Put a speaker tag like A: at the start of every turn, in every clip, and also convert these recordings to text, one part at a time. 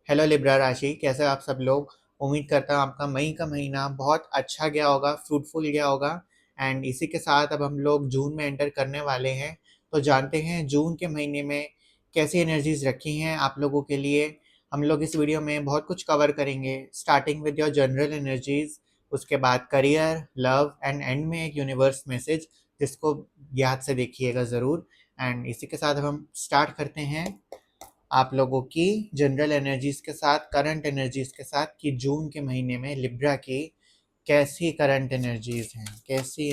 A: Hello Libra राशि, कैसे हो आप सब लोग। उम्मीद करता हूँ आपका मई का महीना बहुत अच्छा गया होगा, फ्रूटफुल गया होगा। एंड इसी के साथ अब हम लोग जून में एंटर करने वाले हैं। तो जानते हैं जून के महीने में कैसी एनर्जीज रखी हैं आप लोगों के लिए। हम लोग इस वीडियो में बहुत कुछ कवर करेंगे, starting with your general energies, उसके बाद करियर, लव एंड एंड में एक यूनिवर्स मैसेज जिसको याद से देखिएगा ज़रूर। एंड इसी के साथ अब हम स्टार्ट करते हैं आप लोगों की जनरल एनर्जीज के साथ, करंट एनर्जीज के साथ, कि जून के महीने में लिब्रा की कैसी करंट एनर्जीज हैं, कैसी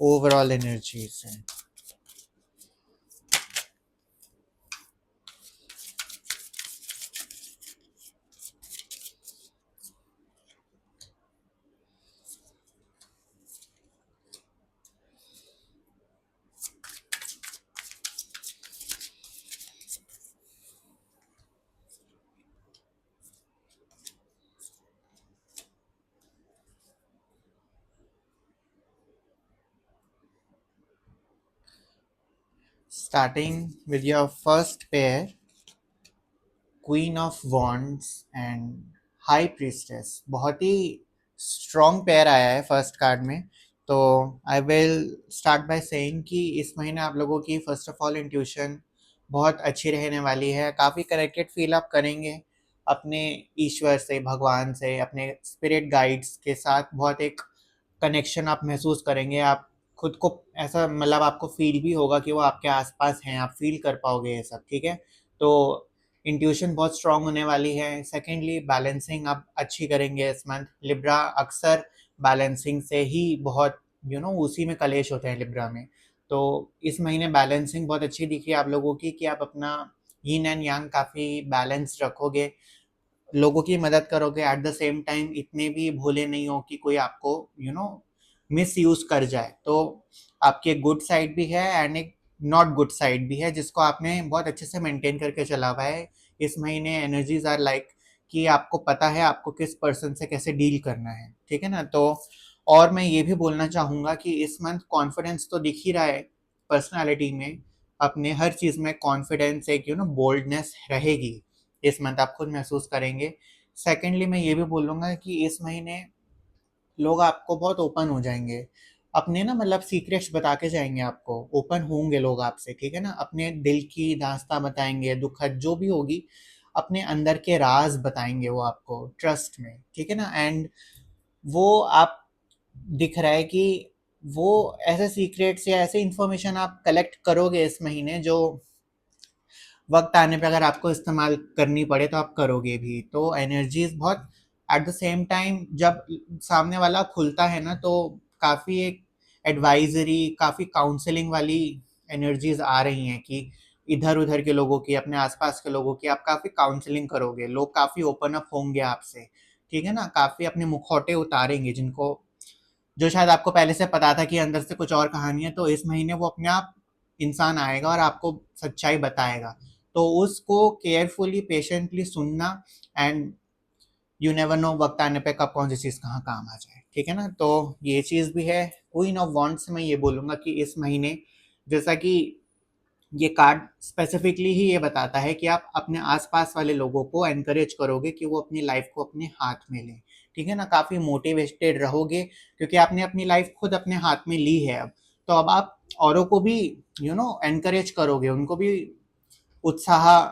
A: ओवरऑल एनर्जीज हैं। Starting with your first pair, queen of wands and high priestess. बहुत ही स्ट्रॉन्ग पेयर आया है फर्स्ट कार्ड में। तो I will start by saying कि इस महीने आप लोगों की फर्स्ट ऑफ ऑल इंट्यूशन बहुत अच्छी रहने वाली है। काफ़ी कनेक्टेड फील आप करेंगे अपने ईश्वर से, भगवान से, अपने स्पिरिट गाइड्स के साथ। बहुत एक कनेक्शन आप महसूस करेंगे। आप खुद को ऐसा, मतलब आपको फील भी होगा कि वो आपके आसपास हैं, आप फील कर पाओगे ये सब, ठीक है। तो इंट्यूशन बहुत स्ट्रांग होने वाली है। सेकेंडली, बैलेंसिंग आप अच्छी करेंगे इस मंथ। लिब्रा अक्सर बैलेंसिंग से ही बहुत उसी में कलेश होते हैं लिब्रा में। तो इस महीने बैलेंसिंग बहुत अच्छी दिख रही है आप लोगों की, कि आप अपना यीन एंड यांग काफ़ी बैलेंस रखोगे, लोगों की मदद करोगे, एट द सेम टाइम इतने भी भोले नहीं हो कि कोई आपको मिस यूज कर जाए। तो आपकी एक गुड साइड भी है एंड एक नॉट गुड साइड भी है, जिसको आपने बहुत अच्छे से मेंटेन करके चला हुआ है। इस महीने एनर्जीज आर लाइक कि आपको पता है आपको किस पर्सन से कैसे डील करना है, ठीक है ना। तो और मैं ये भी बोलना चाहूँगा कि इस मंथ कॉन्फिडेंस तो दिख ही रहा है पर्सनालिटी में। अपने हर चीज़ में कॉन्फिडेंस, एक बोल्डनेस रहेगी इस मंथ, आप खुद महसूस करेंगे। सेकेंडली, मैं ये भी बोलूँगा कि इस महीने लोग आपको बहुत ओपन हो जाएंगे, अपने ना मतलब सीक्रेट्स बता के जाएंगे आपको, ओपन होंगे लोग आपसे, ठीक है ना। अपने दिल की दास्तां बताएंगे, दुखद जो भी होगी, अपने अंदर के राज बताएंगे वो आपको, ट्रस्ट में, ठीक है ना। एंड वो आप, दिख रहा है कि वो ऐसे सीक्रेट्स या ऐसे इंफॉर्मेशन आप कलेक्ट करोगे इस महीने, जो वक्त आने पे अगर आपको इस्तेमाल करनी पड़े तो आप करोगे भी। तो एनर्जीज बहुत, एट द सेम टाइम जब सामने वाला खुलता है ना, तो काफ़ी एक एडवाइजरी, काफ़ी काउंसलिंग वाली एनर्जीज आ रही हैं, कि इधर उधर के लोगों की, अपने आसपास के लोगों की आप काफ़ी काउंसलिंग करोगे, लोग काफ़ी ओपन अप होंगे आपसे, ठीक है ना। काफ़ी अपने मुखौटे उतारेंगे, जिनको, जो शायद आपको पहले से पता था कि अंदर से कुछ और कहानी है, तो इस महीने वो अपने आप इंसान आएगा और आपको सच्चाई बताएगा। तो उसको केयरफुली, पेशेंटली सुनना। एंड यू नेवर नो वक्त आने पे कब कौन सी चीज़ कहाँ काम आ जाए, ठीक है ना। तो ये चीज़ भी है। क्वीन ऑफ वॉन्ड्स में ये बोलूँगा कि इस महीने, जैसा कि ये कार्ड स्पेसिफिकली ही ये बताता है कि आप अपने आसपास वाले लोगों को एनकरेज करोगे कि वो अपनी लाइफ को अपने हाथ में लें, ठीक है ना। काफ़ी मोटिवेटेड रहोगे, क्योंकि आपने अपनी लाइफ खुद अपने हाथ में ली है अब। तो अब आप औरों को भी एनकरेज करोगे, उनको भी उत्साह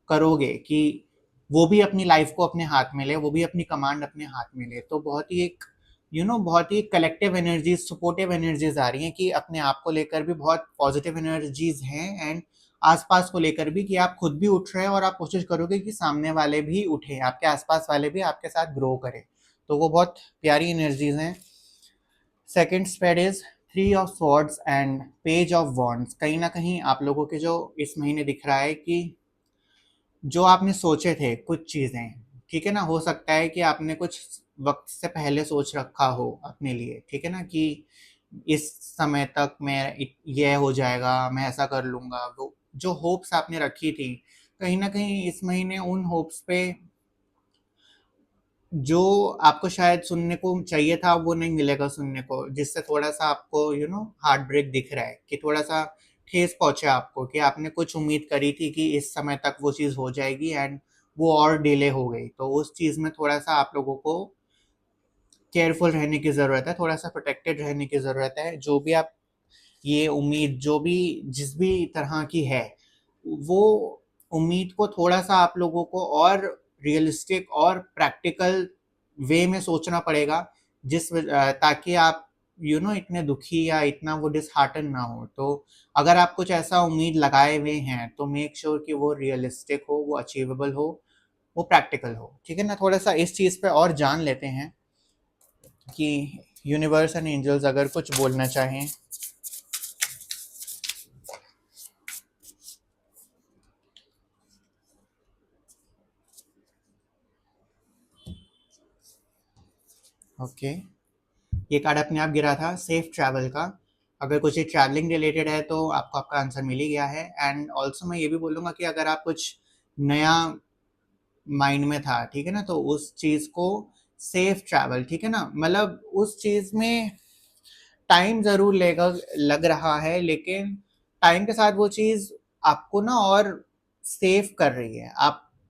A: करोगे कि वो भी अपनी लाइफ को अपने हाथ में ले, वो भी अपनी कमांड अपने हाथ में ले। तो बहुत ही एक बहुत ही कलेक्टिव एनर्जीज, सपोर्टिव एनर्जीज आ रही हैं, कि अपने आप को लेकर भी बहुत पॉजिटिव एनर्जीज हैं, एंड आसपास को लेकर भी, कि आप खुद भी उठ रहे हैं और आप कोशिश करोगे कि सामने वाले भी उठे, आपके आसपास वाले भी आपके साथ ग्रो करें। तो वो बहुत प्यारी एनर्जीज हैं। Second spread is three of swords and page of wands. कहीं ना कहीं आप लोगों के जो इस महीने दिख रहा है कि जो आपने सोचे थे कुछ चीज़ें, ठीक है ना, हो सकता है कि आपने कुछ वक्त से पहले सोच रखा हो अपने लिए, ठीक है ना, कि इस समय तक मैं यह हो जाएगा, मैं ऐसा कर लूँगा। वो जो होप्स आपने रखी थी, कहीं ना कहीं इस महीने उन होप्स पे, जो आपको शायद सुनने को चाहिए था वो नहीं मिलेगा सुनने को, जिससे थोड़ा सा आपको हार्ट ब्रेक दिख रहा है, कि थोड़ा सा ठेस पहुंचे आपको, कि आपने कुछ उम्मीद करी थी कि इस समय तक वो चीज़ हो जाएगी, एंड वो और डिले हो गई, तो उस चीज़ में थोड़ा सा आप लोगों को केयरफुल रहने की ज़रूरत है, थोड़ा सा प्रोटेक्टेड रहने की ज़रूरत है। जो भी आप ये उम्मीद जो भी जिस भी तरह की है, वो उम्मीद को थोड़ा सा आप लोगों को और रियलिस्टिक और प्रैक्टिकल वे में सोचना पड़ेगा, ताकि आप इतने दुखी या इतना वो डिसहार्टन ना हो। तो अगर आप कुछ ऐसा उम्मीद लगाए हुए हैं तो मेक श्योर कि वो रियलिस्टिक हो, वो अचीवेबल हो, वो प्रैक्टिकल हो, ठीक है ना। थोड़ा सा इस चीज़ पे और जान लेते हैं कि यूनिवर्स एंड एंजल्स अगर कुछ बोलना चाहें। ओके, ये कार्ड अपने आप गिरा था सेफ ट्रैवल का। अगर कुछ ये ट्रैवलिंग रिलेटेड है तो आपको आपका आंसर मिल ही गया है। एंड ऑल्सो मैं ये भी बोलूँगा कि अगर आप कुछ नया माइंड में था, ठीक है ना, तो उस चीज़ को सेफ ट्रैवल, ठीक है ना, मतलब उस चीज़ में टाइम ज़रूर लेगा, लग रहा है, लेकिन टाइम के साथ वो चीज़ आपको ना और सेव कर रही है,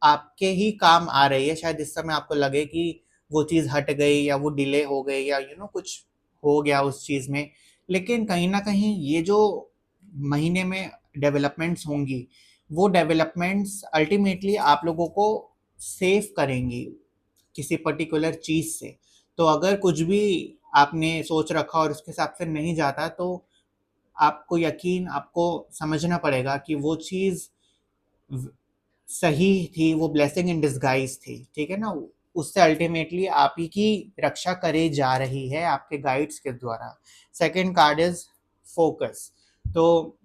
A: आपके ही काम आ रही है। शायद इस समय आपको लगे कि वो चीज़ हट गई या वो डिले हो गई या कुछ हो गया उस चीज़ में, लेकिन कहीं न कहीं ये जो महीने में डेवलपमेंट्स होंगी, वो डेवलपमेंट्स अल्टीमेटली आप लोगों को सेव करेंगी किसी पर्टिकुलर चीज़ से। तो अगर कुछ भी आपने सोच रखा और उसके हिसाब से नहीं जाता, तो आपको समझना पड़ेगा कि वो चीज़ सही थी, वो ब्लेसिंग इन डिस्गाइज थी, ठीक है ना। उससे अल्टीमेटली आप ही की रक्षा करे जा रही है आपके गाइड्स के द्वारा। Second card is focus. तो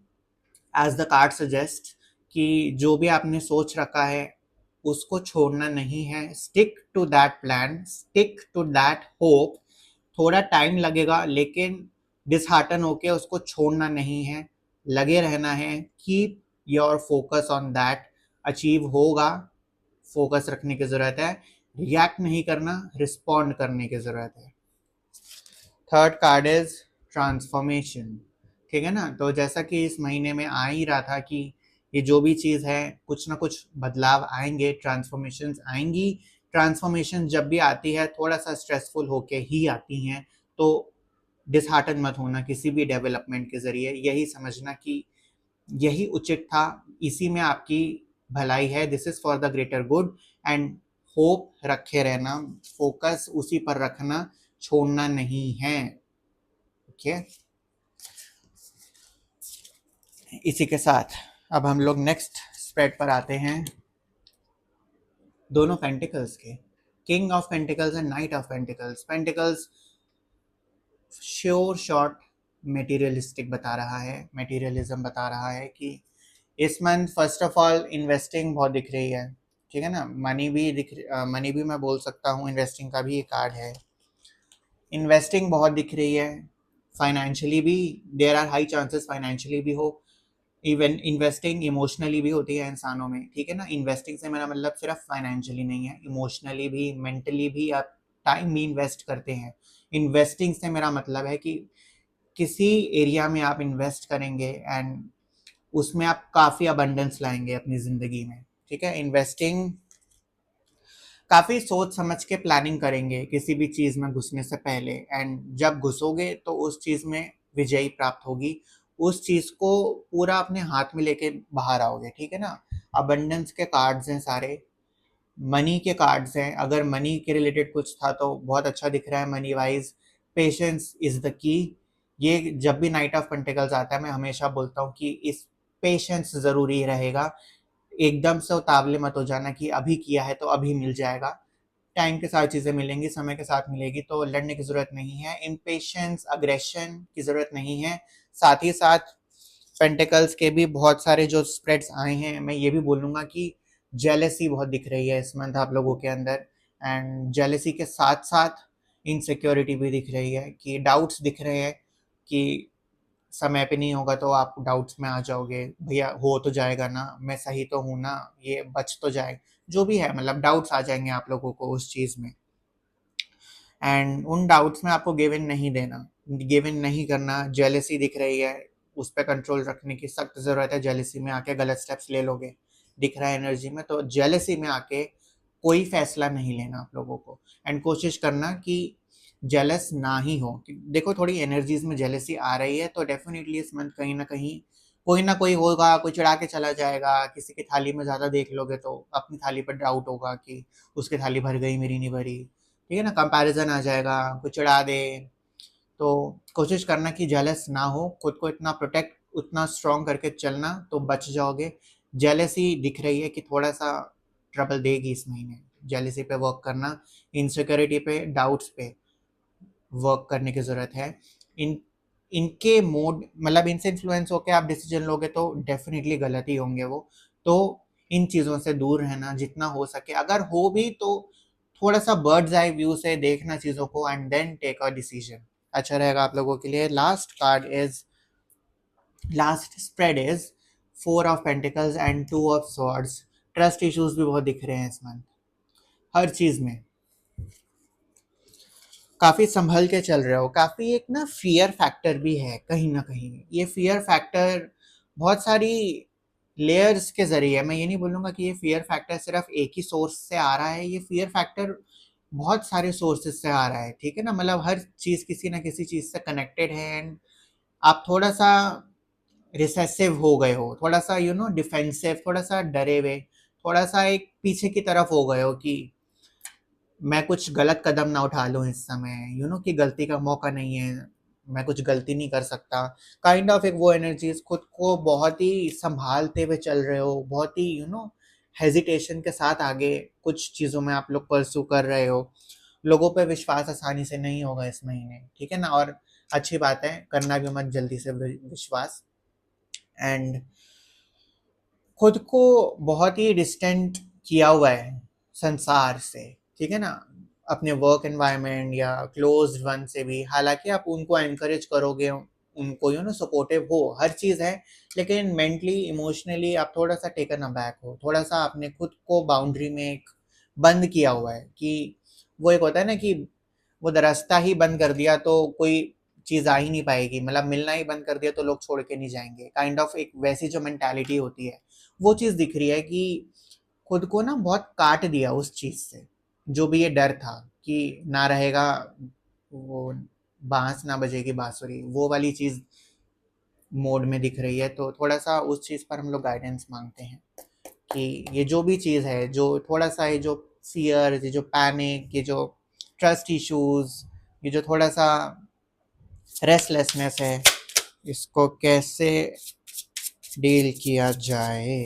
A: एज द कार्ड सजेस्ट कि जो भी आपने सोच रखा है उसको छोड़ना नहीं है। Stick to that plan, stick to that hope. थोड़ा टाइम लगेगा, लेकिन डिसहार्टन होके उसको छोड़ना नहीं है, लगे रहना है। Keep your focus on that. Achieve होगा, फोकस रखने की ज़रूरत है। रिएक्ट नहीं करना, रिस्पॉन्ड करने की ज़रूरत है। थर्ड कार्ड इज ट्रांसफॉर्मेशन, ठीक है ना। तो जैसा कि इस महीने में आ ही रहा था कि ये जो भी चीज़ है, कुछ ना कुछ बदलाव आएंगे, ट्रांसफॉर्मेशन आएंगी। ट्रांसफॉर्मेशन जब भी आती है थोड़ा सा स्ट्रेसफुल होके ही आती हैं, तो डिसहार्टन मत होना किसी भी डेवलपमेंट के ज़रिए। यही समझना कि यही उचित था, इसी में आपकी भलाई है, this is for the greater good. And hope रखे रहना, फोकस उसी पर रखना, छोड़ना नहीं है। ओके, इसी के साथ अब हम लोग नेक्स्ट स्प्रेड पर आते हैं, दोनों पेंटिकल्स के, king of pentacles and night of pentacles. Pentacles sure short materialistic बता रहा है, मेटीरियलिज्म बता रहा है कि इस month first of all investing बहुत दिख रही है, ठीक है ना। मनी भी मैं बोल सकता हूँ, इन्वेस्टिंग का भी एक कार्ड है। इन्वेस्टिंग बहुत दिख रही है, फाइनेंशियली भी there are high chances financially भी हो। इवन इन्वेस्टिंग इमोशनली भी होती है इंसानों में, ठीक है ना। इन्वेस्टिंग से मेरा मतलब सिर्फ फाइनेंशियली नहीं है, इमोशनली भी, मेंटली भी आप टाइम भी इन्वेस्ट करते हैं। इन्वेस्टिंग से मेरा मतलब है कि किसी एरिया में आप इन्वेस्ट करेंगे एंड उसमें आप काफ़ी अबंडेंस लाएंगे अपनी ज़िंदगी में, ठीक है। इन्वेस्टिंग काफ़ी सोच समझ के प्लानिंग करेंगे किसी भी चीज़ में घुसने से पहले, एंड जब घुसोगे तो उस चीज़ में विजयी प्राप्त होगी, उस चीज़ को पूरा अपने हाथ में लेके बाहर आओगे, ठीक है ना। अबंडेंस के कार्ड्स हैं सारे, मनी के कार्ड्स हैं। अगर मनी के रिलेटेड कुछ था तो बहुत अच्छा दिख रहा है money wise. Patience is the key. ये जब भी नाइट ऑफ पेंटिकल्स आता है मैं हमेशा बोलता हूँ कि इस पेशेंस ज़रूरी रहेगा। एकदम से उतावले मत हो जाना कि अभी किया है तो अभी मिल जाएगा। टाइम के साथ चीज़ें मिलेंगी, समय के साथ मिलेगी, तो लड़ने की ज़रूरत नहीं है, इम्पेशेंस अग्रेशन की ज़रूरत नहीं है। साथ ही साथ पेंटिकल्स के भी बहुत सारे जो स्प्रेड्स आए हैं, मैं ये भी बोलूँगा कि जेलसी बहुत दिख रही है इस मंथ आप लोगों के अंदर। एंड जेलसी के साथ साथ इनसिक्योरिटी भी दिख रही है, कि डाउट्स दिख रहे हैं कि समय पे नहीं होगा तो आप डाउट्स में आ जाओगे, भैया हो तो जाएगा ना, मैं सही तो हूँ ना, ये बच तो जाए, जो भी है, मतलब डाउट्स आ जाएंगे आप लोगों को उस चीज़ में। एंड उन डाउट्स में आपको गिव इन नहीं देना, गिव इन नहीं करना। जेलसी दिख रही है, उस पर कंट्रोल रखने की सख्त ज़रूरत है। जेलसी में आके गलत स्टेप्स ले लोगे, दिख रहा है एनर्जी में, तो जेलसी में आके कोई फैसला नहीं लेना आप लोगों को, एंड कोशिश करना कि जेलस ना ही हो। देखो थोड़ी एनर्जीज में जेलसी आ रही है तो डेफिनेटली इस मंथ कहीं ना कहीं कोई ना कोई होगा, कोई चिढ़ा के चला जाएगा। किसी की थाली में ज़्यादा देख लोगे तो अपनी थाली पर डाउट होगा कि उसकी थाली भर गई, मेरी नहीं भरी। ठीक है ना, कंपैरिजन आ जाएगा, कोई चिढ़ा दे। तो कोशिश करना कि जेलस ना हो, खुद को इतना प्रोटेक्ट, उतना स्ट्रॉन्ग करके चलना तो बच जाओगे। जेलसी दिख रही है कि थोड़ा सा ट्रबल देगी इस महीने, जेलसी पे वर्क करना, इनसिक्योरिटी पे, डाउट्स पे वर्क करने की ज़रूरत है। इन इनके मोड मतलब इनसे इन्फ्लुएंस होकर आप डिसीजन लोगे तो डेफिनेटली गलत ही होंगे वो। तो इन चीज़ों से दूर रहना जितना हो सके, अगर हो भी तो थोड़ा सा बर्ड्स आई व्यू से देखना चीज़ों को, and then take a decision, अच्छा रहेगा आप लोगों के लिए। Last spread is 4 of pentacles and 2 of swords. Trust issues भी बहुत दिख रहे हैं इस मंथ, हर चीज़ में काफ़ी संभल के चल रहे हो। काफ़ी एक ना फियर फैक्टर भी है कहीं ना कहीं, ये फियर फैक्टर बहुत सारी लेयर्स के जरिए, मैं ये नहीं बोलूँगा कि ये फियर फैक्टर सिर्फ एक ही सोर्स से आ रहा है, ये फियर फैक्टर बहुत सारे सोर्सेस से आ रहा है। ठीक है ना, मतलब हर चीज़ किसी ना किसी चीज़ से कनेक्टेड है, एंड आप थोड़ा सा रिसेसिव हो गए हो, थोड़ा सा डिफेंसिव, थोड़ा सा डरे हुए, थोड़ा सा एक पीछे की तरफ हो गए हो कि मैं कुछ गलत कदम ना उठा लूँ इस समय, कि गलती का मौका नहीं है, मैं कुछ गलती नहीं कर सकता। काइंड ऑफ एक वो एनर्जीज, खुद को बहुत ही संभालते हुए चल रहे हो, बहुत ही हेजिटेशन के साथ आगे कुछ चीज़ों में आप लोग परसू कर रहे हो। लोगों पे विश्वास आसानी से नहीं होगा इस महीने, ठीक है ना, और अच्छी बात है, करना भी मत जल्दी से विश्वास। एंड खुद को बहुत ही डिस्टेंट किया हुआ है संसार से, ठीक है ना, अपने वर्क एनवायरनमेंट या क्लोज वन से भी। हालांकि आप उनको एनकरेज करोगे, उनको सपोर्टिव हो, हर चीज़ है, लेकिन मेंटली इमोशनली आप थोड़ा सा टेकन अबैक हो, थोड़ा सा आपने खुद को बाउंड्री में एक बंद किया हुआ है कि वो एक होता है ना कि वो रास्ता ही बंद कर दिया तो कोई चीज़ आ ही नहीं पाएगी, मतलब मिलना ही बंद कर दिया तो लोग छोड़ के नहीं जाएंगे, काइंड ऑफ एक वैसी जो मेंटालिटी होती है वो चीज़ दिख रही है कि खुद को ना बहुत काट दिया उस चीज़ से। जो भी ये डर था कि ना रहेगा, वो बांस ना बजेगी बांसुरी, वो वाली चीज़ मोड में दिख रही है। तो थोड़ा सा उस चीज़ पर हम लोग गाइडेंस मांगते हैं कि ये जो भी चीज़ है, जो थोड़ा सा ये जो फियर, ये जो पैनिक, ये जो ट्रस्ट इश्यूज, ये जो थोड़ा सा रेस्टलेसनेस है, इसको कैसे डील किया जाए।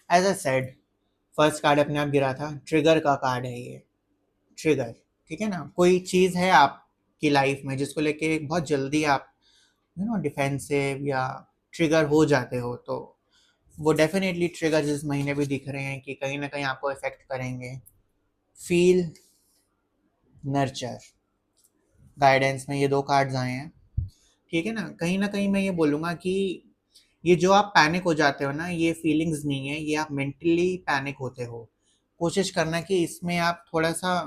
A: As I said, first card अपने आप गिरा था, ट्रिगर का कार्ड है ये, ट्रिगर। ठीक है ना, कोई चीज़ है आपकी लाइफ में जिसको लेके बहुत जल्दी आप डिफेंसिव या ट्रिगर हो जाते हो, तो वो डेफिनेटली ट्रिगर इस महीने भी दिख रहे हैं कि कहीं ना कहीं आपको इफेक्ट करेंगे। फील, नर्चर, गाइडेंस में ये 2 कार्ड्स आए हैं। ठीक है ना कहीं मैं ये बोलूँगा कि ये जो आप पैनिक हो जाते हो ना, ये फीलिंग्स नहीं है, ये आप मेंटली पैनिक होते हो। कोशिश करना कि इसमें आप थोड़ा सा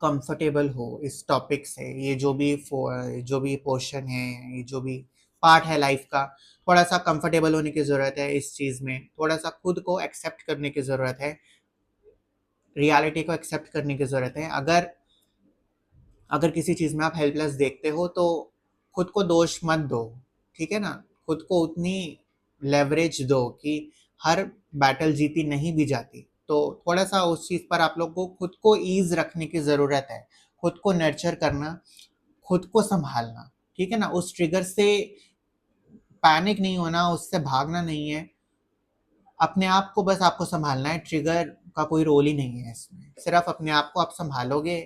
A: कंफर्टेबल हो इस टॉपिक से। ये जो भी पोर्शन है, ये जो भी पार्ट है लाइफ का, थोड़ा सा कंफर्टेबल होने की ज़रूरत है इस चीज़ में, थोड़ा सा खुद को एक्सेप्ट करने की ज़रूरत है, रियलिटी को एक्सेप्ट करने की ज़रूरत है। अगर अगर किसी चीज़ में आप हेल्पलेस देखते हो तो खुद को दोष मत दो, ठीक है ना, खुद को उतनी लेवरेज दो कि हर बैटल जीती नहीं भी जाती। तो थोड़ा सा उस चीज़ पर आप लोग को खुद को ईज रखने की ज़रूरत है, खुद को नर्चर करना, खुद को संभालना। ठीक है ना, उस ट्रिगर से पैनिक नहीं होना, उससे भागना नहीं है, अपने आप को बस आपको संभालना है। ट्रिगर का कोई रोल ही नहीं है इसमें, सिर्फ अपने आप को आप संभालोगे,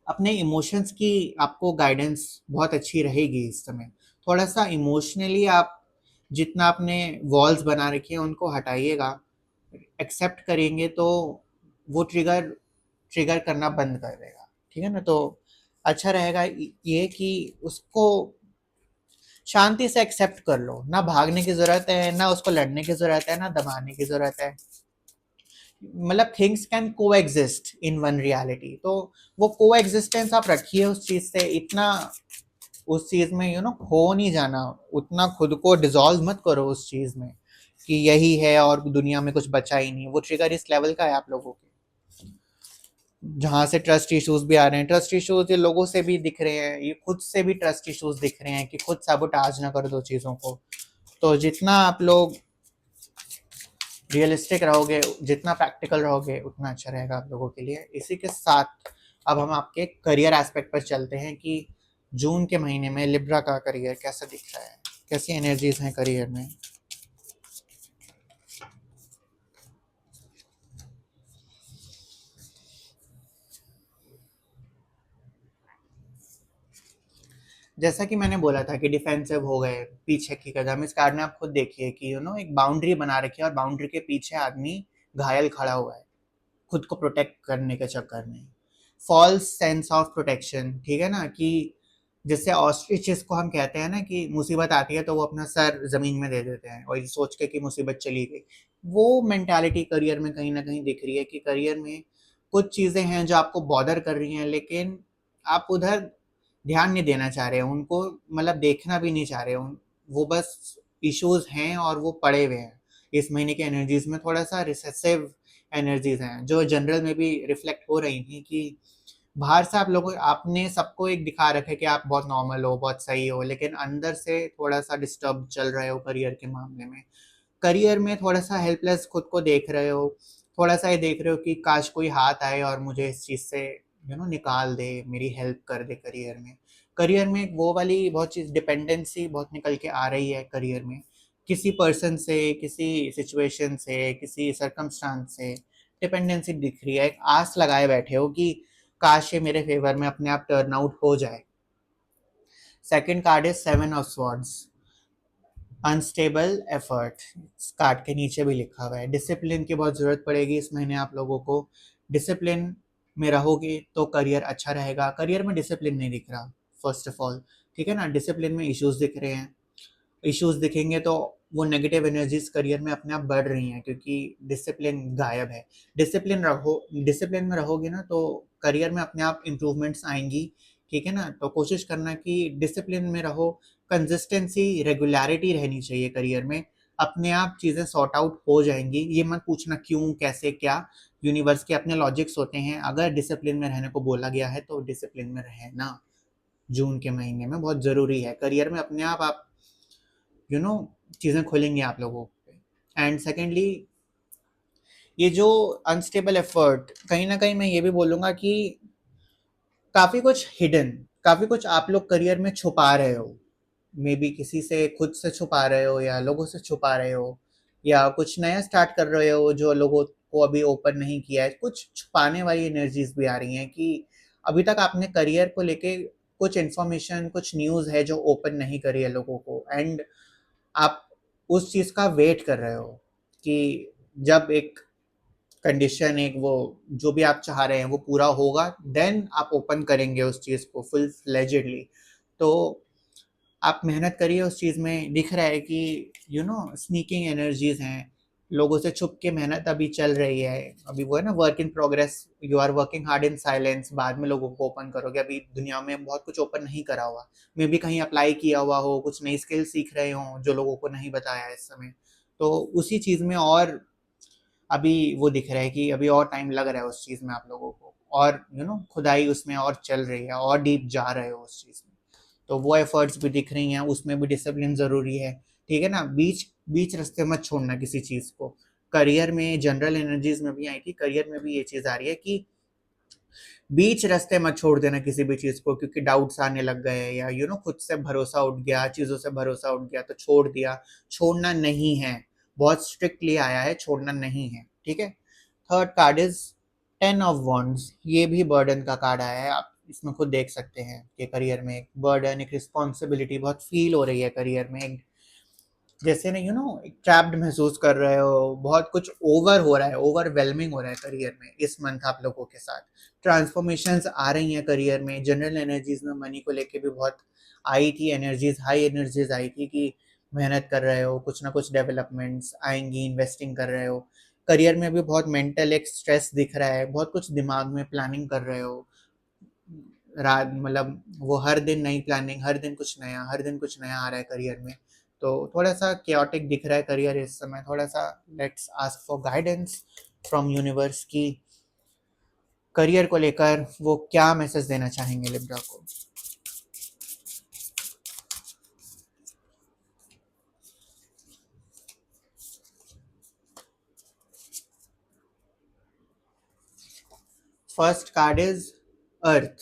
A: अपने इमोशंस की आपको गाइडेंस बहुत अच्छी रहेगी इस समय। थोड़ा सा इमोशनली आप जितना आपने वॉल्स बना रखी हैं उनको हटाइएगा, एक्सेप्ट करेंगे तो वो ट्रिगर ट्रिगर करना बंद कर देगा। ठीक है ना, तो अच्छा रहेगा ये कि उसको शांति से एक्सेप्ट कर लो, ना भागने की ज़रूरत है, ना उसको लड़ने की ज़रूरत है, ना दबाने की ज़रूरत है। मतलब थिंग्स कैन को एग्जिस्ट इन वन रियलिटी, तो वो को एग्जिस्टेंस आप रखिए उस चीज से, इतना उस चीज में खो नहीं जाना, उतना खुद को डिसॉल्व मत करो उस चीज में कि यही है और दुनिया में कुछ बचा ही नहीं। वो ट्रिगर इस लेवल का है आप लोगों के, जहाँ से ट्रस्ट इश्यूज भी आ रहे हैं। ट्रस्ट इश्यूज ये लोगों से भी दिख रहे हैं, ये खुद से भी ट्रस्ट इश्यूज दिख रहे हैं कि खुद साबोटाज ना कर दो चीज़ों को। तो जितना आप लोग रियलिस्टिक रहोगे, जितना प्रैक्टिकल रहोगे, उतना अच्छा रहेगा आप लोगों के लिए। इसी के साथ अब हम आपके करियर एस्पेक्ट पर चलते हैं कि जून के महीने में लिब्रा का करियर कैसा दिख रहा है, कैसी एनर्जीज हैं करियर में। जैसा कि मैंने बोला था कि डिफेंसिव हो गए, पीछे की कदम, इस कार्ड में आप खुद देखिए कि एक बाउंड्री बना रखी है और बाउंड्री के पीछे आदमी घायल खड़ा हुआ है खुद को प्रोटेक्ट करने के चक्कर में। फॉल्स सेंस ऑफ प्रोटेक्शन, ठीक है ना, कि जैसे ऑस्ट्रिचेस को हम कहते हैं ना कि मुसीबत आती है तो वो अपना सर जमीन में दे देते हैं और ये सोच के कि मुसीबत चली गई। वो मेंटालिटी करियर में कहीं ना कहीं दिख रही है कि करियर में कुछ चीजें हैं जो आपको बॉदर कर रही हैं, लेकिन आप उधर ध्यान नहीं देना चाह रहे हैं उनको, मतलब देखना भी नहीं चाह रहे उन, वो बस इश्यूज हैं और वो पड़े हुए हैं। इस महीने के एनर्जीज में थोड़ा सा रिसेसिव एनर्जीज हैं जो जनरल में भी रिफ्लेक्ट हो रही थी कि बाहर से आप लोगों आपने सबको एक दिखा रखा है कि आप बहुत नॉर्मल हो, बहुत सही हो, लेकिन अंदर से थोड़ा सा डिस्टर्ब चल रहे हो करियर के मामले में। करियर में थोड़ा सा हेल्पलेस खुद को देख रहे हो, थोड़ा सा ये देख रहे हो कि काश कोई हाथ आए और मुझे इस चीज़ से निकाल दे, मेरी हेल्प कर दे करियर में। करियर में वो वाली बहुत चीज़ डिपेंडेंसी बहुत निकल के आ रही है करियर में, किसी पर्सन से, किसी सिचुएशन से, किसी सरकमस्टांस से डिपेंडेंसी दिख रही है। एक आस लगाए बैठे हो कि काश ये मेरे फेवर में अपने आप टर्न आउट हो जाए। Second card is seven of swords, unstable effort. Card के नीचे भी लिखा हुआ है डिसिप्लिन की बहुत ज़रूरत पड़ेगी इस महीने आप लोगों को। डिसिप्लिन में रहोगे तो करियर अच्छा रहेगा। करियर में डिसिप्लिन नहीं दिख रहा फर्स्ट ऑफ ऑल, ठीक है ना, डिसिप्लिन में इश्यूज दिख रहे हैं। इश्यूज दिखेंगे तो वो नेगेटिव एनर्जीज करियर में अपने आप बढ़ रही हैं क्योंकि डिसिप्लिन गायब है। डिसिप्लिन में रहोगे ना तो करियर में अपने आप इम्प्रूवमेंट्स आएंगी, ठीक है ना। तो कोशिश करना कि डिसिप्लिन में रहो, कंसिस्टेंसी, रेगुलरिटी रहनी चाहिए करियर में। अपने आप चीज़ें सॉर्ट आउट हो जाएंगी, ये मत पूछना क्यों, कैसे, क्या। यूनिवर्स के अपने लॉजिक्स होते हैं, अगर डिसिप्लिन में रहने को बोला गया है तो डिसिप्लिन में रहना जून के महीने में बहुत ज़रूरी है। करियर में अपने आप यू नो चीज़ें खुलेंगी आप लोगों पे। एंड सेकेंडली, ये जो अनस्टेबल एफर्ट, कहीं ना कहीं मैं ये भी बोलूँगा कि काफ़ी कुछ हिडन, काफ़ी कुछ आप लोग करियर में छुपा रहे हो। मे बी किसी से, खुद से छुपा रहे हो या लोगों से छुपा रहे हो, या कुछ नया स्टार्ट कर रहे हो जो लोगों को अभी ओपन नहीं किया है। कुछ छुपाने वाली एनर्जीज भी आ रही हैं कि अभी तक आपने करियर को लेके कुछ इन्फॉर्मेशन, कुछ न्यूज़ है जो ओपन नहीं करी है लोगों को, एंड आप उस चीज़ का वेट कर रहे हो कि जब एक कंडीशन, एक वो जो भी आप चाह रहे हैं वो पूरा होगा, देन आप ओपन करेंगे उस चीज़ को फुल फ्लेजेडली। तो आप मेहनत करिए उस चीज़ में। दिख रहा है कि स्नीकिंग एनर्जीज हैं, लोगों से छुप के मेहनत अभी चल रही है। अभी वो है ना, work in progress, you are working hard in silence, बाद में लोगों को ओपन करोगे। अभी दुनिया में बहुत कुछ ओपन नहीं करा हुआ, मे भी कहीं अप्लाई किया हुआ हो, कुछ नई स्किल सीख रहे हो जो लोगों को नहीं बताया है इस समय। तो उसी चीज़ में और अभी वो दिख रहा है कि अभी और टाइम लग रहा है उस चीज़ में आप लोगों को, और खुदाई उसमें और चल रही है, और डीप जा रहे हो उस चीज़ में। तो वो एफर्ट्स भी दिख रही हैं, उसमें भी डिसिप्लिन ज़रूरी है, ठीक है ना। बीच बीच रास्ते मत छोड़ना किसी चीज़ को। करियर में जनरल एनर्जीज में भी आई थी, करियर में भी ये चीज़ आ रही है कि बीच रास्ते मत छोड़ देना किसी भी चीज़ को, क्योंकि डाउट्स आने लग गए या खुद से भरोसा उठ गया, चीज़ों से भरोसा उठ गया तो छोड़ दिया। छोड़ना नहीं है, बहुत स्ट्रिक्टली आया है, छोड़ना नहीं है, ठीक है। Third card is ten of wands, ये भी बर्डन का कार्ड आया है। आप इसमें खुद देख सकते हैं कि करियर में एक बर्डन, एक रिस्पॉन्सिबिलिटी बहुत फील हो रही है करियर में। एक जैसे ना एक ट्रैप्ड महसूस कर रहे हो, बहुत कुछ ओवर हो रहा है, ओवरवेलमिंग हो रहा है करियर में इस मंथ आप लोगों के साथ। ट्रांसफॉर्मेशंस आ रही हैं करियर में। जनरल एनर्जीज में मनी को लेके भी बहुत आई थी एनर्जीज, हाई एनर्जीज आई थी कि मेहनत कर रहे हो, कुछ ना कुछ डेवलपमेंट्स आएंगी, इन्वेस्टिंग कर रहे हो। करियर में भी बहुत मेंटल एक स्ट्रेस दिख रहा है, बहुत कुछ दिमाग में प्लानिंग कर रहे हो, रात मतलब वो हर दिन नई प्लानिंग, हर दिन कुछ नया, हर दिन कुछ नया आ रहा है करियर में। तो थोड़ा सा chaotic दिख रहा है करियर इस समय, थोड़ा सा let's ask for guidance from universe की करियर को लेकर वो क्या मैसेज देना चाहेंगे लिब्रा को। First card is earth.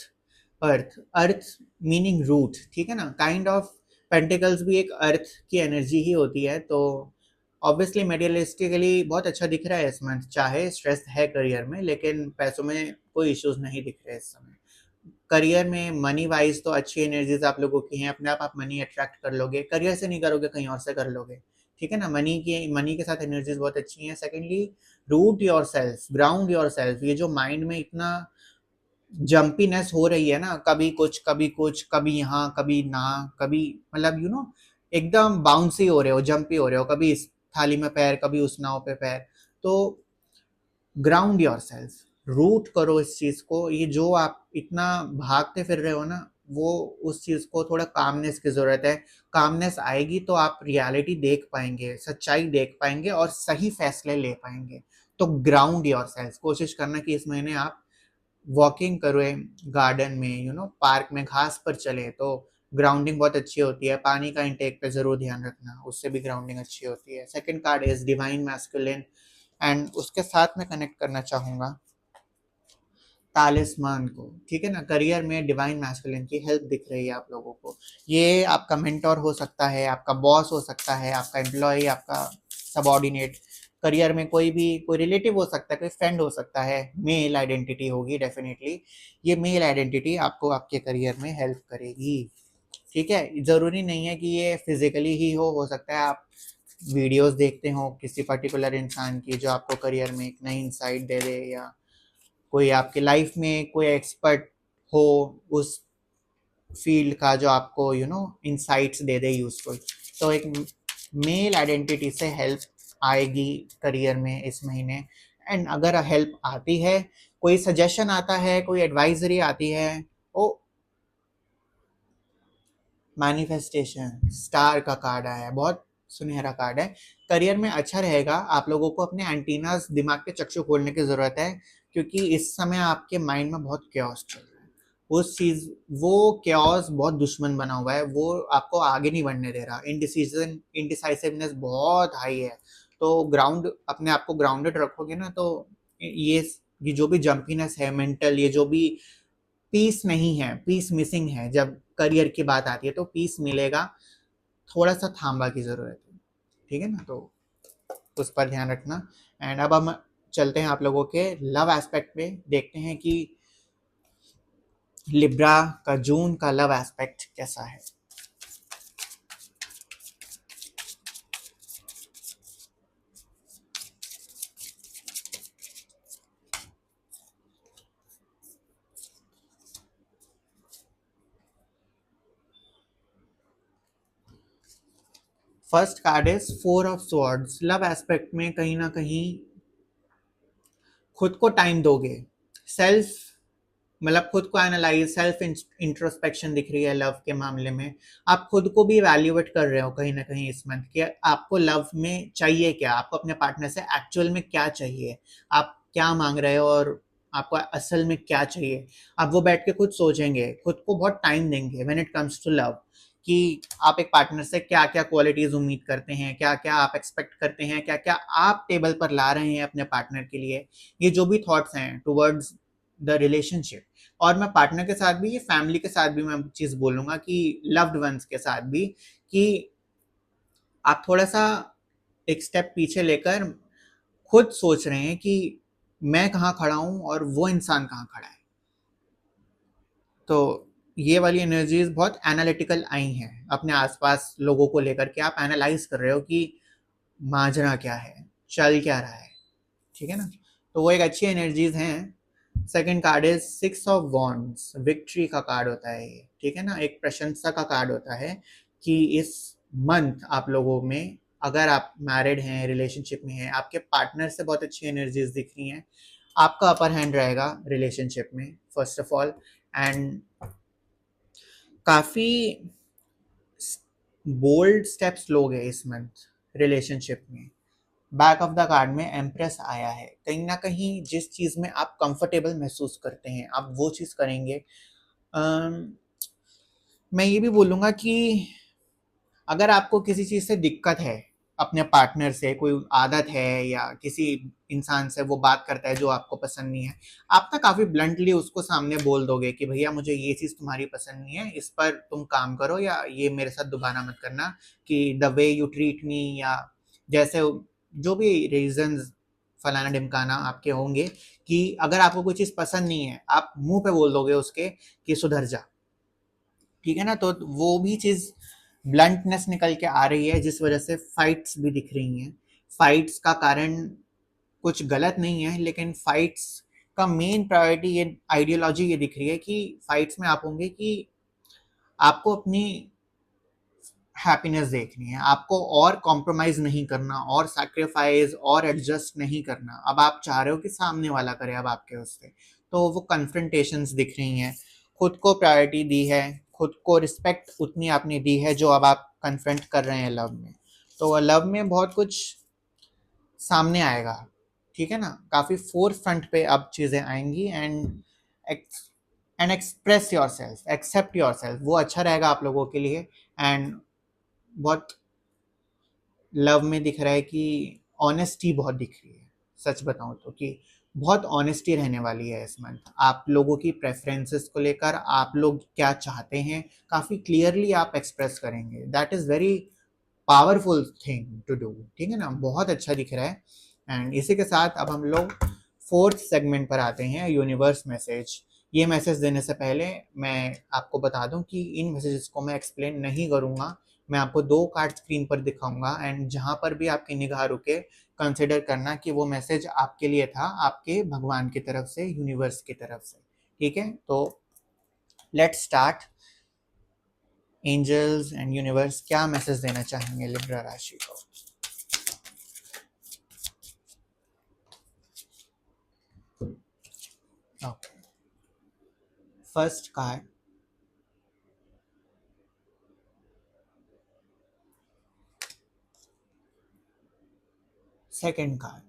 A: Earth, earth meaning root, ठीक है ना, काइंड ऑफ पेंटिकल्स भी एक अर्थ की एनर्जी ही होती है। तो ऑब्वियसली मेटेरियलिस्टिकली बहुत अच्छा दिख रहा है इस मंथ, चाहे स्ट्रेस है करियर में लेकिन पैसों में कोई इश्यूज नहीं दिख रहे इस समय। करियर में मनी वाइज तो अच्छी एनर्जीज आप लोगों की हैं, अपने आप मनी अट्रैक्ट कर लोगे, करियर से नहीं करोगे कहीं और से कर लोगे, ठीक है ना। मनी के साथ एनर्जीज बहुत अच्छी हैं। Secondly, root yourself, ground yourself. ये जो माइंड में इतना जंपीनेस हो रही है ना, कभी कुछ कभी कुछ, कभी यहाँ कभी ना, कभी मतलब एकदम बाउंसी हो रहे हो, जंपी हो रहे हो, कभी इस थाली में पैर, कभी उस नाव पे पैर। तो ग्राउंड योर सेल्फ, रूट करो इस चीज को। ये जो आप इतना भागते फिर रहे हो ना, वो उस चीज को थोड़ा कामनेस की जरूरत है। कामनेस आएगी तो आप रियलिटी देख पाएंगे, सच्चाई देख पाएंगे और सही फैसले ले पाएंगे। तो ग्राउंड योर सेल्फ, कोशिश करना कि इस महीने आप वॉकिंग करें गार्डन में, पार्क में घास पर चले, तो ग्राउंडिंग बहुत अच्छी होती है। पानी का इंटेक पे जरूर ध्यान रखना, उससे भी ग्राउंडिंग अच्छी होती है। Second card is divine masculine, and उसके साथ में कनेक्ट करना चाहूंगा तालिस्मान को, ठीक है ना। करियर में डिवाइन मैस्कुलिन की हेल्प दिख रही है आप लोगों को। ये आपका मेंटोर हो सकता है, आपका बॉस हो सकता है, आपका एम्प्लॉय, आपका सबॉर्डिनेट, करियर में कोई भी, कोई रिलेटिव हो सकता है, कोई फ्रेंड हो सकता है, मेल आइडेंटिटी होगी डेफिनेटली। ये मेल आइडेंटिटी आपको आपके करियर में हेल्प करेगी, ठीक है। जरूरी नहीं है कि ये फिजिकली ही हो सकता है आप वीडियोस देखते हो किसी पर्टिकुलर इंसान की जो आपको करियर में एक नई इंसाइट दे दे, या कोई आपके लाइफ में कोई एक्सपर्ट हो उस फील्ड का जो आपको इंसाइट्स दे दे यूजफुल। तो एक मेल आइडेंटिटी से हेल्प आएगी करियर में इस महीने। एंड अगर हेल्प आती है, कोई सजेशन आता है, कोई एडवाइजरी आती है, ओ मैनिफेस्टेशन, स्टार का कार्ड आया है, बहुत सुनहरा कार्ड है। करियर में अच्छा रहेगा, आप लोगों को अपने एंटीनास, दिमाग के चक्षु खोलने की जरूरत है, क्योंकि इस समय आपके माइंड में बहुत क्योस चल रहा है। उस चीज, वो क्योस बहुत दुश्मन बना हुआ है, वो आपको आगे नहीं बढ़ने दे रहा। इनडिसाइसिवनेस बहुत हाई है। तो ग्राउंड, अपने आप को ग्राउंडेड रखोगे ना, तो ये जो भी जंपीनेस है मेंटल, ये जो भी पीस नहीं है, पीस मिसिंग है, जब करियर की बात आती है तो पीस मिलेगा, थोड़ा सा थांबा की जरूरत है, ठीक है ना। तो उस पर ध्यान रखना। एंड अब हम चलते हैं आप लोगों के लव एस्पेक्ट पे, देखते हैं कि लिब्रा का जून का लव एस्पेक्ट कैसा है। First card is four of swords. Love aspect में कहीं ना कहीं खुद को टाइम दोगे, सेल्फ मतलब खुद को एनालाइज, सेल्फ इंट्रोस्पेक्शन दिख रही है लव के मामले में। आप खुद को भी वैल्यूएट कर रहे हो कहीं ना कहीं इस मंथ कि आपको लव में चाहिए क्या, आपको अपने पार्टनर से एक्चुअल में क्या चाहिए, आप क्या मांग रहे हो और आपको असल में क्या चाहिए। आप वो बैठ के खुद सोचेंगे, खुद को बहुत टाइम देंगे when it comes to love, कि आप एक पार्टनर से क्या क्या क्वालिटीज उम्मीद करते हैं, क्या क्या आप एक्सपेक्ट करते हैं, क्या क्या आप टेबल पर ला रहे हैं अपने पार्टनर के लिए। ये जो भी थॉट्स हैं टुवर्ड्स द रिलेशनशिप, और मैं पार्टनर के साथ भी, ये फैमिली के साथ भी मैं चीज बोलूंगा कि लव्ड वंस के साथ भी, कि आप थोड़ा सा एक स्टेप पीछे लेकर खुद सोच रहे हैं कि मैं कहाँ खड़ा हूं और वो इंसान कहाँ खड़ा है। तो ये वाली एनर्जीज बहुत एनालिटिकल आई हैं अपने आसपास लोगों को लेकर के, आप एनालाइज कर रहे हो कि माजरा क्या है, चल क्या रहा है, ठीक है ना। तो वो एक अच्छी एनर्जीज हैं। Second card is six of wands, victory का कार्ड होता है ये, ठीक है ना, एक प्रशंसा का कार्ड होता है कि इस मंथ आप लोगों में अगर आप मैरिड हैं, रिलेशनशिप में हैं, आपके पार्टनर से बहुत अच्छी एनर्जीज दिख रही हैं, आपका अपर हैंड रहेगा रिलेशनशिप में फर्स्ट ऑफ ऑल। एंड काफ़ी बोल्ड स्टेप्स लोगे इस मंथ रिलेशनशिप में। बैक ऑफ द कार्ड में एम्प्रेस आया है, कहीं ना कहीं जिस चीज़ में आप कंफर्टेबल महसूस करते हैं आप वो चीज़ करेंगे। मैं ये भी बोलूँगा कि अगर आपको किसी चीज़ से दिक्कत है, अपने पार्टनर से कोई आदत है या किसी इंसान से वो बात करता है जो आपको पसंद नहीं है, आप ना काफ़ी ब्लंटली उसको सामने बोल दोगे कि भैया मुझे ये चीज़ तुम्हारी पसंद नहीं है, इस पर तुम काम करो या ये मेरे साथ दोबारा मत करना, कि the way you treat me या जैसे जो भी रीजंस फलाना ढिमकाना आपके होंगे, कि अगर आपको कोई चीज़ पसंद नहीं है आप मुंह पे बोल दोगे उसके कि सुधर जा। ठीक है ना, तो वो भी चीज़ ब्लंटनेस निकल के आ रही है जिस वजह से फाइट्स भी दिख रही हैं। फाइट्स का कारण कुछ गलत नहीं है, लेकिन फाइट्स का मेन प्रायोरिटी ये आइडियोलॉजी ये दिख रही है कि फाइट्स में आप होंगे कि आपको अपनी हैप्पीनेस देखनी है, आपको और कॉम्प्रोमाइज नहीं करना और सैक्रिफाइस और एडजस्ट नहीं करना। अब आप चाह रहे हो कि सामने वाला करे अब आपके उससे, तो वो कन्फ्रंटेशंस दिख रही हैं। खुद को प्रायोरिटी दी है, खुद को रिस्पेक्ट उतनी आपने दी है जो अब आप कन्फ्रंट कर रहे हैं लव में। तो लव में बहुत कुछ सामने आएगा, ठीक है ना, काफ़ी फोर फ्रंट पे अब चीज़ें आएंगी। And express yourself, accept yourself, वो अच्छा रहेगा आप लोगों के लिए। एंड बहुत लव में दिख रहा है कि ऑनेस्टी बहुत दिख रही है, सच बताऊं तो, कि बहुत ऑनेस्टी रहने वाली है इस मंथ आप लोगों की प्रेफरेंसेस को लेकर। आप लोग क्या चाहते हैं काफ़ी क्लियरली आप एक्सप्रेस करेंगे, that is very powerful thing to do. ठीक है ना, बहुत अच्छा दिख रहा है। एंड इसी के साथ अब हम लोग फोर्थ सेगमेंट पर आते हैं, यूनिवर्स मैसेज। ये मैसेज देने से पहले मैं आपको बता दूं कि इन मैसेजेस को मैं एक्सप्लेन नहीं करूंगा, मैं आपको दो कार्ड स्क्रीन पर दिखाऊंगा एंड जहां पर भी आपकी निगाह रुके कंसिडर करना कि वो मैसेज आपके लिए था, आपके भगवान की तरफ से, यूनिवर्स की तरफ से। ठीक है, तो let's start. Angels and universe क्या मैसेज देना चाहेंगे लिब्रा राशि को? Okay, first card, second card.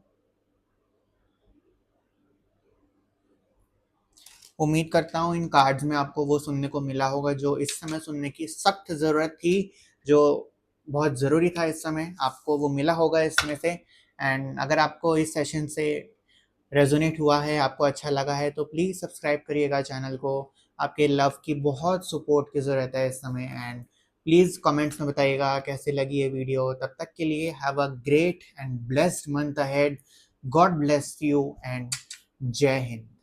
A: उम्मीद करता हूँ इन कार्ड्स में आपको वो सुनने को मिला होगा जो इस समय सुनने की सख्त ज़रूरत थी, जो बहुत ज़रूरी था इस समय, आपको वो मिला होगा इसमें से। एंड अगर आपको इस सेशन से रेजोनेट हुआ है, आपको अच्छा लगा है, तो प्लीज़ सब्सक्राइब करिएगा चैनल को। आपके लव की बहुत सपोर्ट की ज़रूरत है इस समय। एंड प्लीज़ कमेंट्स में बताइएगा कैसे लगी ये वीडियो। तब तक के लिए have a great and blessed month ahead. God bless you and जय हिंद।